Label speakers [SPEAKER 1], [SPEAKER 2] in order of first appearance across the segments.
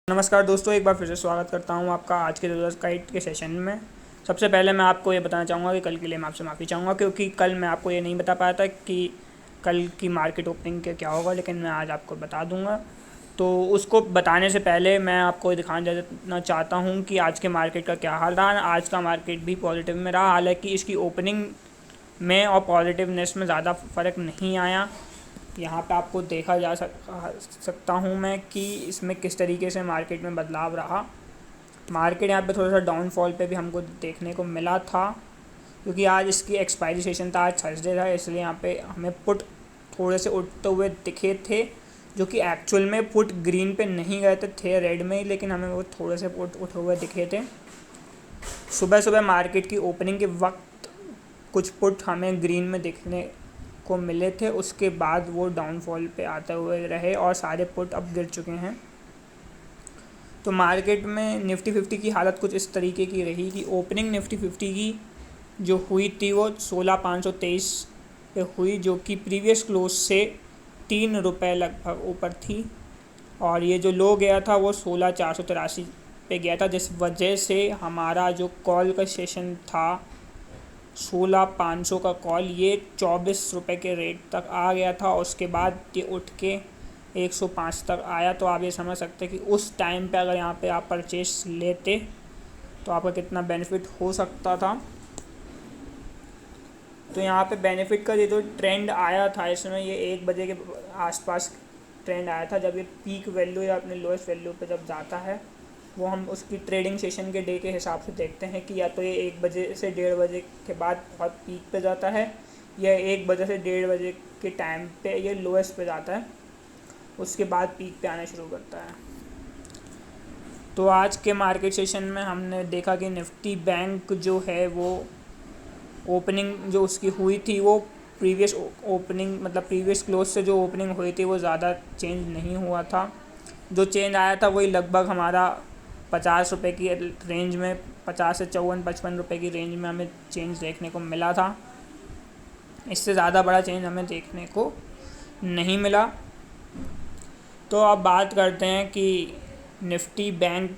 [SPEAKER 1] नमस्कार दोस्तों, एक बार फिर से स्वागत करता हूं आपका आज के रिजल्ट गाइड के सेशन में। सबसे पहले मैं आपको ये बताना चाहूँगा कि कल के लिए मैं आपसे माफ़ी चाहूँगा, क्योंकि कल मैं आपको ये नहीं बता पाया था कि कल की मार्केट ओपनिंग के क्या होगा, लेकिन मैं आज आपको बता दूँगा। तो उसको बताने से पहले मैं आपको दिखाना देना चाहता हूँ कि आज के मार्केट का क्या हाल रहा। आज का मार्केट भी पॉजिटिव में रहा, हालाँकि इसकी ओपनिंग में और पॉजिटिवनेस में ज़्यादा फ़र्क नहीं आया। यहाँ पे आपको देखा जा सकता हूँ मैं कि इसमें किस तरीके से मार्केट में बदलाव रहा। मार्केट यहाँ पे थोड़ा सा डाउनफॉल पे भी हमको देखने को मिला था, क्योंकि आज इसकी एक्सपायरी सेशन था, आज थर्सडे था, इसलिए यहाँ पे हमें पुट थोड़े से उठते हुए दिखे थे, जो कि एक्चुअल में पुट ग्रीन पे नहीं गए थे रेड में ही, लेकिन हमें वो थोड़े से पुट उठे हुए दिखे थे। सुबह सुबह मार्केट की ओपनिंग के वक्त कुछ पुट हमें ग्रीन में दिखने को मिले थे, उसके बाद वो डाउनफॉल पे आते हुए रहे और सारे पुट अब गिर चुके हैं। तो मार्केट में निफ्टी 50 की हालत कुछ इस तरीके की रही कि ओपनिंग निफ्टी 50 की जो हुई थी वो 16,523 पे हुई, जो कि प्रीवियस क्लोज से ₹3 लगभग ऊपर थी, और ये जो लो गया था वो 16,483 पे गया था, जिस वजह से हमारा जो कॉल का सेशन था 16,500 का कॉल, ये ₹24 के रेट तक आ गया था। उसके बाद ये उठ के 105 तक आया। तो आप ये समझ सकते हैं कि उस टाइम पे अगर यहाँ पे आप परचेस लेते तो आपका कितना बेनिफिट हो सकता था। तो यहाँ पे बेनिफिट का ये जो ट्रेंड आया था, इसमें ये 1 बजे के आसपास ट्रेंड आया था, जब ये पीक वैल्यू या अपने लोएस्ट वैल्यू पे जब जाता है, वो हम उसकी ट्रेडिंग सेशन के डे के हिसाब से देखते हैं कि या तो ये 1 बजे से 1:30 बजे के बाद बहुत पीक पे जाता है, या 1 बजे से 1:30 बजे के टाइम पे ये लोएस्ट पे जाता है, उसके बाद पीक पे आना शुरू करता है। तो आज के मार्केट सेशन में हमने देखा कि निफ्टी बैंक जो है वो ओपनिंग जो उसकी हुई थी वो प्रीवियस ओपनिंग मतलब प्रीवियस क्लोज से जो ओपनिंग हुई थी वो ज़्यादा चेंज नहीं हुआ था। जो चेंज आया था वही लगभग हमारा ₹50 की रेंज में, 50 से 54-55 रुपये की रेंज में हमें चेंज देखने को मिला था। इससे ज़्यादा बड़ा चेंज हमें देखने को नहीं मिला। तो अब बात करते हैं कि निफ्टी बैंक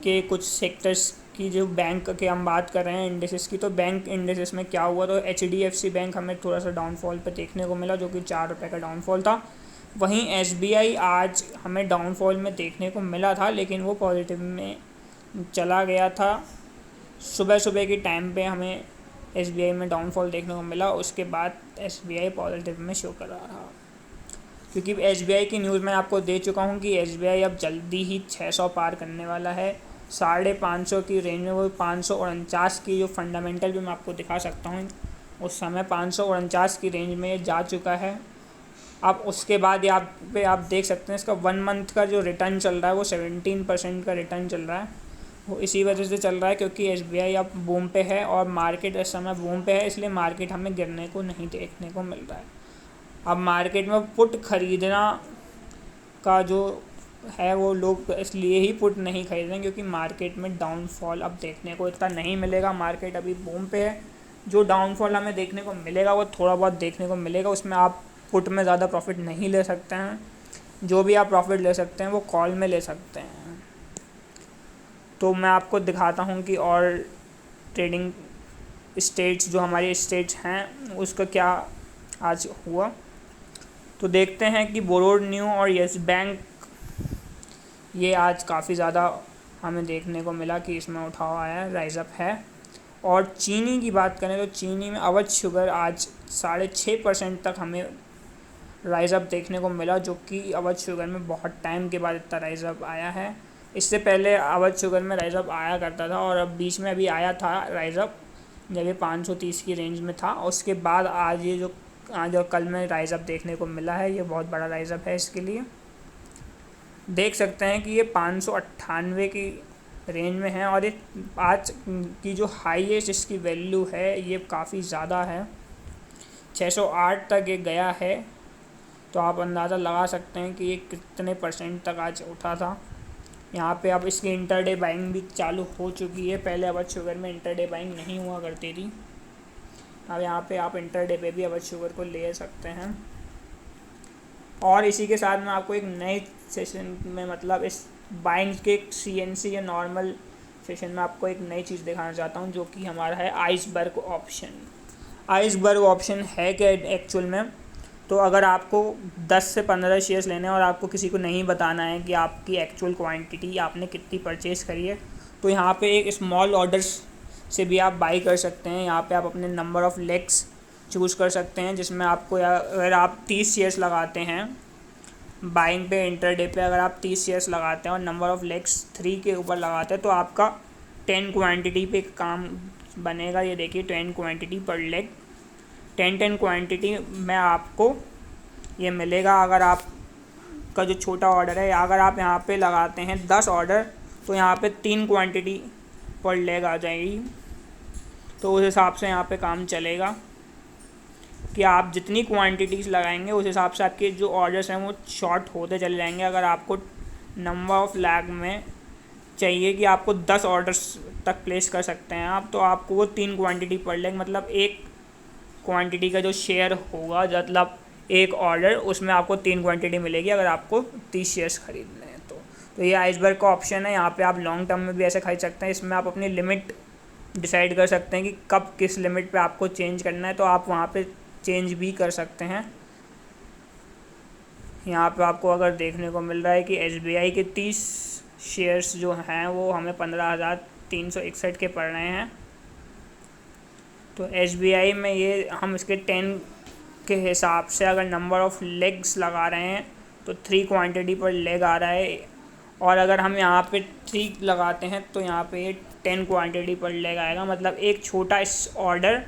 [SPEAKER 1] के कुछ सेक्टर्स की, जो बैंक के हम बात कर रहे हैं इंडेक्सेस की। तो बैंक इंडेक्सेस में क्या हुआ, तो HDFC बैंक हमें थोड़ा सा डाउनफॉल पे देखने को मिला, जो कि ₹4 का डाउनफॉल था। वहीं SBI आज हमें डाउनफॉल में देखने को मिला था, लेकिन वो पॉजिटिव में चला गया था। सुबह सुबह के टाइम पे हमें SBI में डाउनफॉल देखने को मिला, उसके बाद SBI पॉजिटिव में शो कर रहा, क्योंकि SBI की न्यूज़ मैं आपको दे चुका हूँ कि SBI अब जल्दी ही 600 पार करने वाला है। 550 की रेंज में वो 549 की जो फंडामेंटल भी मैं आपको दिखा सकता हूँ, उस समय 549 की रेंज में ये जा चुका है। अब उसके बाद यहाँ पे आप देख सकते हैं इसका 1 मंथ का जो रिटर्न चल रहा है वो 17% का रिटर्न चल रहा है। वो इसी वजह से चल रहा है क्योंकि SBI अब बूम पे है और मार्केट इस समय बूम पे है, इसलिए मार्केट हमें गिरने को नहीं देखने को मिल रहा है। अब मार्केट में पुट खरीदना का जो है वो लोग इसलिए ही पुट नहीं खरीद रहे हैं क्योंकि मार्केट में डाउनफॉल अब देखने को इतना नहीं मिलेगा। मार्केट अभी बूम पे है, जो डाउनफॉल हमें देखने को मिलेगा वो थोड़ा बहुत देखने को मिलेगा, उसमें आप पुट में ज़्यादा प्रॉफिट नहीं ले सकते हैं। जो भी आप प्रॉफिट ले सकते हैं वो कॉल में ले सकते हैं। तो मैं आपको दिखाता हूँ कि और ट्रेडिंग स्टेट्स जो हमारी स्टेट्स हैं उसका क्या आज हुआ। तो देखते हैं कि बोरोड न्यू और येस बैंक, ये आज काफ़ी ज़्यादा हमें देखने को मिला कि इसमें उठाव आया है, राइज अप है। और चीनी की बात करें तो चीनी में अवध शुगर आज 6.5% तक हमें राइज अप देखने को मिला, जो कि अवध शुगर में बहुत टाइम के बाद इतना राइज अप आया है। इससे पहले अवध शुगर में राइज अप आया करता था और अब बीच में अभी आया था राइज अप जब ये 530 की रेंज में था। उसके बाद आज ये जो आज और कल में राइज अप देखने को मिला है, ये बहुत बड़ा राइज अप है। इसके लिए देख सकते हैं कि ये 598 की रेंज में है और ये आज की जो हाईएस्ट इसकी वैल्यू है ये काफ़ी ज़्यादा है, 608 तक ये गया है। तो आप अंदाज़ा लगा सकते हैं कि ये कितने % तक आज उठा था। यहाँ पे अब इसकी इंटरडे बाइंग भी चालू हो चुकी है। पहले अवध शुगर में इंटरडे बाइंग नहीं हुआ करती थी, अब यहाँ पे आप इंटरडे पे भी अवध शुगर को ले सकते हैं। और इसी के साथ मैं आपको एक नए सेशन में मतलब इस बाइंग के CNC या नॉर्मल सेशन में आपको एक नई चीज़ दिखाना चाहता हूँ, जो कि हमारा है आइसबर्ग ऑप्शन। आइसबर्ग ऑप्शन है क्या एक्चुअल में? तो अगर आपको 10 से 15 शेयर्स लेने हैं और आपको किसी को नहीं बताना है कि आपकी एक्चुअल क्वांटिटी आपने कितनी परचेज़ करी है, तो यहाँ पे एक स्मॉल ऑर्डर्स से भी आप बाई कर सकते हैं। यहाँ पे आप अपने नंबर ऑफ़ लेग्स चूज़ कर सकते हैं, जिसमें आपको, या अगर आप 30 शेयर्स लगाते हैं बाइंग पे इंटरडे पे, अगर आप 30 शेयर्स लगाते हैं और नंबर ऑफ़ लेग्स 3 के ऊपर लगाते हैं, तो आपका 10 क्वांटिटी पे काम बनेगा। ये देखिए 10 क्वांटिटी पर लेग, 10 क्वांटिटी में आपको ये मिलेगा। अगर आपका जो छोटा ऑर्डर है, अगर आप यहाँ पे लगाते हैं 10 ऑर्डर, तो यहाँ पे 3 क्वांटिटी पर लेग आ जाएगी। तो उस हिसाब से यहाँ पे काम चलेगा कि आप जितनी क्वांटिटीज़ लगाएंगे उस हिसाब से आपके जो ऑर्डर्स हैं वो शॉर्ट होते चले जाएंगे। अगर आपको नंबर ऑफ़ लैग में चाहिए कि आपको 10 ऑर्डर्स तक प्लेस कर सकते हैं आप, तो आपको वो 3 क्वांटिटी पर लेग, मतलब एक क्वांटिटी का जो शेयर होगा, मतलब एक ऑर्डर, उसमें आपको 3 क्वांटिटी मिलेगी अगर आपको 30 शेयर्स खरीदने हैं। तो ये आइसबर्ग का ऑप्शन है। यहाँ पे आप लॉन्ग टर्म में भी ऐसे खरीद सकते हैं। इसमें आप अपनी लिमिट डिसाइड कर सकते हैं कि कब किस लिमिट पे आपको चेंज करना है, तो आप वहाँ पे चेंज भी कर सकते हैं। यहाँ पे आपको अगर देखने को मिल रहा है कि SBI के 30 शेयर्स जो हैं वो हमें 15,361 के पड़ रहे हैं। तो SBI में ये हम इसके 10 के हिसाब से अगर नंबर ऑफ़ लेग्स लगा रहे हैं तो 3 क्वांटिटी पर लेग आ रहा है, और अगर हम यहाँ पे 3 लगाते हैं तो यहाँ पे ये 10 क्वांटिटी पर लेग आएगा। मतलब एक छोटा इस ऑर्डर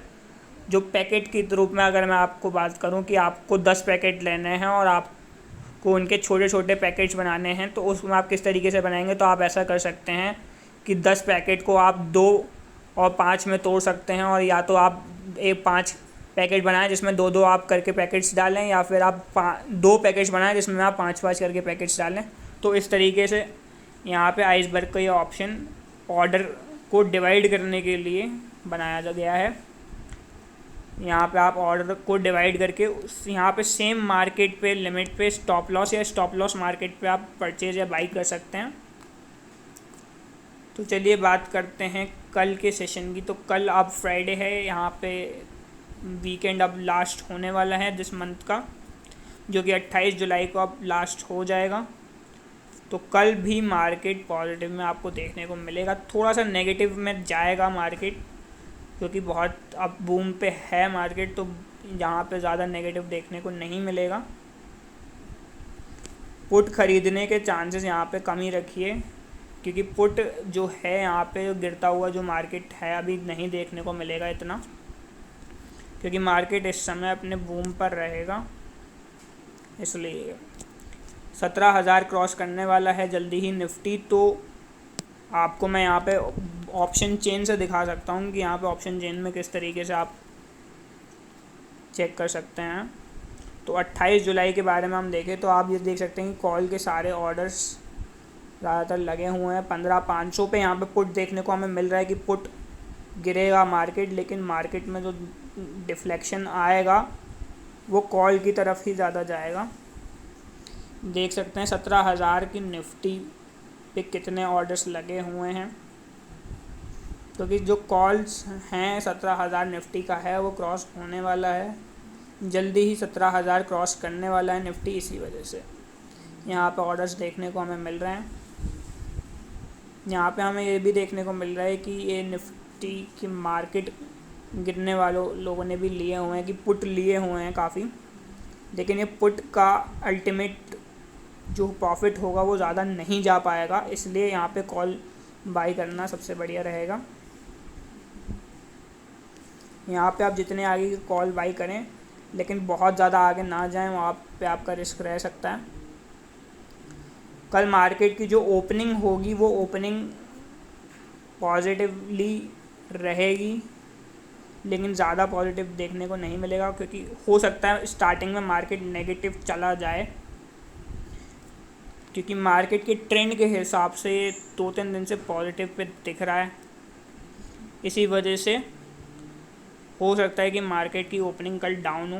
[SPEAKER 1] जो पैकेट के रूप में, अगर मैं आपको बात करूँ कि आपको 10 पैकेट लेने हैं और आपको उनके छोटे छोटे पैकेट्स बनाने हैं, तो उसमें आप किस तरीके से बनाएंगे? तो आप ऐसा कर सकते हैं कि 10 पैकेट को आप 2 और 5 में तोड़ सकते हैं, और या तो आप 5 पैकेट बनाएं जिसमें 2-2 आप करके पैकेट्स डालें, या फिर आप 2 पैकेट्स बनाएं जिसमें आप 5-5 करके पैकेट्स डालें। तो इस तरीके से यहाँ पे आइसबर्ग का ये ऑप्शन ऑर्डर को डिवाइड करने के लिए बनाया गया है। यहाँ पे आप ऑर्डर को डिवाइड करके यहाँ पे सेम मार्केट पे लिमिट पे स्टॉप लॉस या स्टॉप लॉस मार्केट पे आप परचेज या बाई कर सकते हैं। तो चलिए बात करते हैं कल के सेशन की। तो कल अब फ्राइडे है, यहाँ पे वीकेंड अब लास्ट होने वाला है दिस मंथ का, जो कि 28 जुलाई को अब लास्ट हो जाएगा। तो कल भी मार्केट पॉजिटिव में आपको देखने को मिलेगा। थोड़ा सा नेगेटिव में जाएगा मार्केट, क्योंकि बहुत अब बूम पे है मार्केट, तो यहाँ पे ज़्यादा नेगेटिव देखने को नहीं मिलेगा। पुट ख़रीदने के चांसेस यहाँ पे कम ही रखिए, क्योंकि पुट जो है यहाँ पे गिरता हुआ जो मार्केट है अभी नहीं देखने को मिलेगा इतना, क्योंकि मार्केट इस समय अपने बूम पर रहेगा। इसलिए 17,000 क्रॉस करने वाला है जल्दी ही निफ्टी। तो आपको मैं यहाँ पे ऑप्शन चेन से दिखा सकता हूँ कि यहाँ पे ऑप्शन चेन में किस तरीके से आप चेक कर सकते हैं। तो 28 जुलाई के बारे में हम देखें तो आप ये देख सकते हैं कि कॉल के सारे ऑर्डर्स ज़्यादातर लगे हुए हैं। 15,500 पे यहाँ पे पुट देखने को हमें मिल रहा है कि पुट गिरेगा मार्केट, लेकिन मार्केट में जो डिफ्लेक्शन आएगा वो कॉल की तरफ ही ज़्यादा जाएगा। देख सकते हैं 17,000 की निफ्टी पे कितने ऑर्डर्स लगे हुए हैं, क्योंकि जो कॉल्स हैं 17,000 निफ्टी का है वो क्रॉस होने वाला है जल्दी ही। 17,000 क्रॉस करने वाला है निफ्टी, इसी वजह से यहाँ पे ऑर्डर्स देखने को हमें मिल रहे हैं। यहाँ पे हमें ये भी देखने को मिल रहा है कि ये निफ्टी की मार्केट गिरने वालों लोगों ने भी लिए हुए हैं, कि पुट लिए हुए हैं काफ़ी, लेकिन ये पुट का अल्टीमेट जो प्रॉफिट होगा वो ज़्यादा नहीं जा पाएगा। इसलिए यहाँ पे कॉल बाई करना सबसे बढ़िया रहेगा। यहाँ पे आप जितने आगे की कॉल बाई करें, लेकिन बहुत ज़्यादा आगे ना जाएं, वहाँ पे आपका रिस्क रह सकता है। कल मार्केट की जो ओपनिंग होगी वो ओपनिंग पॉजिटिवली रहेगी, लेकिन ज़्यादा पॉजिटिव देखने को नहीं मिलेगा, क्योंकि हो सकता है स्टार्टिंग में मार्केट नेगेटिव चला जाए, क्योंकि मार्केट के ट्रेंड के हिसाब से 2-3 दिन से पॉजिटिव पे दिख रहा है। इसी वजह से हो सकता है कि मार्केट की ओपनिंग कल डाउन हो।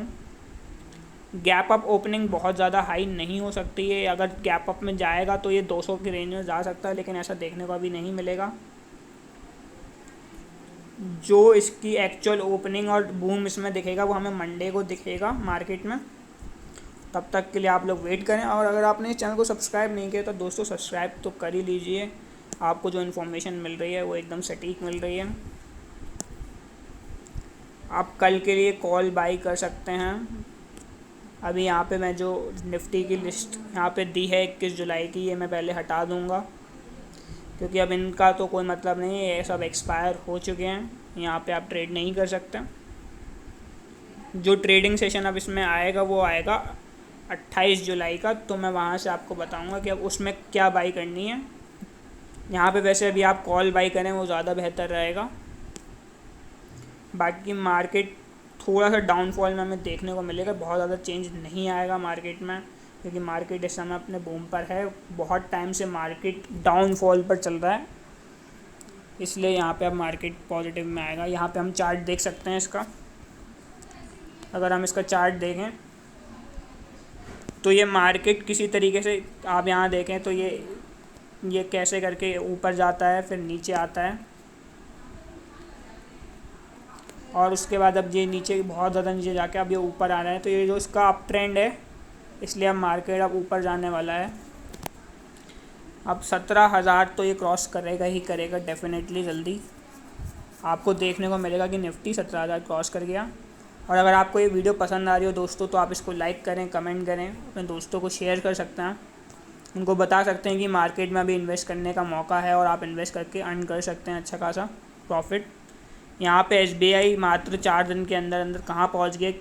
[SPEAKER 1] गैप अप ओपनिंग बहुत ज़्यादा हाई नहीं हो सकती है, अगर गैप अप में जाएगा तो ये 200 की रेंज में जा सकता है, लेकिन ऐसा देखने को अभी नहीं मिलेगा। जो इसकी एक्चुअल ओपनिंग और बूम इसमें दिखेगा वो हमें मंडे को दिखेगा मार्केट में। तब तक के लिए आप लोग वेट करें, और अगर आपने इस चैनल को सब्सक्राइब नहीं किया तो दोस्तों सब्सक्राइब तो कर ही लीजिए। आपको जो इन्फॉर्मेशन मिल रही है वो एकदम सटीक मिल रही है। आप कल के लिए कॉल बाई कर सकते हैं। अभी यहाँ पे मैं जो निफ्टी की लिस्ट यहाँ पे दी है 21 जुलाई की, ये मैं पहले हटा दूँगा, क्योंकि अब इनका तो कोई मतलब नहीं है, ये सब एक्सपायर हो चुके हैं। यहाँ पे आप ट्रेड नहीं कर सकते। जो ट्रेडिंग सेशन अब इसमें आएगा वो आएगा 28 जुलाई का, तो मैं वहाँ से आपको बताऊँगा कि अब उसमें क्या बाई करनी है। यहाँ पे वैसे अभी आप कॉल बाई करें वो ज़्यादा बेहतर रहेगा। बाकी मार्केट थोड़ा सा डाउनफॉल में हमें देखने को मिलेगा, बहुत ज़्यादा चेंज नहीं आएगा मार्केट में, क्योंकि मार्केट इस समय अपने बूम पर है। बहुत टाइम से मार्केट डाउनफॉल पर चल रहा है, इसलिए यहाँ पे अब मार्केट पॉजिटिव में आएगा। यहाँ पे हम चार्ट देख सकते हैं इसका। अगर हम इसका चार्ट देखें तो ये मार्केट किसी तरीके से, आप यहाँ देखें तो ये कैसे करके ऊपर जाता है, फिर नीचे आता है, और उसके बाद अब ये नीचे बहुत ज़्यादा नीचे जाके अब ये ऊपर आ रहा है। तो ये जो इसका अप ट्रेंड है, इसलिए अब मार्केट अब ऊपर जाने वाला है। अब 17,000 तो ये क्रॉस करेगा ही करेगा डेफिनेटली जल्दी। आपको देखने को मिलेगा कि निफ्टी 17,000 क्रॉस कर गया। और अगर आपको ये वीडियो पसंद आ रही हो दोस्तों, तो आप इसको लाइक करें, कमेंट करें, अपने दोस्तों को शेयर कर सकते हैं, उनको बता सकते हैं कि मार्केट में अभी इन्वेस्ट करने का मौका है और आप इन्वेस्ट करके अर्न कर सकते हैं अच्छा खासा प्रॉफिट। यहाँ पे SBI मात्र 4 दिन के अंदर अंदर कहाँ पहुँच गए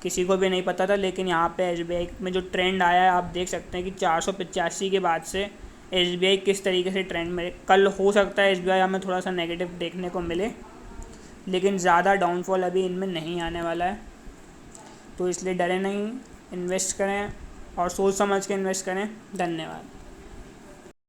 [SPEAKER 1] किसी को भी नहीं पता था, लेकिन यहाँ पे SBI में जो ट्रेंड आया है आप देख सकते हैं कि 485 के बाद से SBI किस तरीके से ट्रेंड में। कल हो सकता है SBI हमें थोड़ा सा नेगेटिव देखने को मिले, लेकिन ज़्यादा डाउनफॉल अभी इनमें नहीं आने वाला है, तो इसलिए डरे नहीं, इन्वेस्ट करें और सोच समझ के इन्वेस्ट करें। धन्यवाद।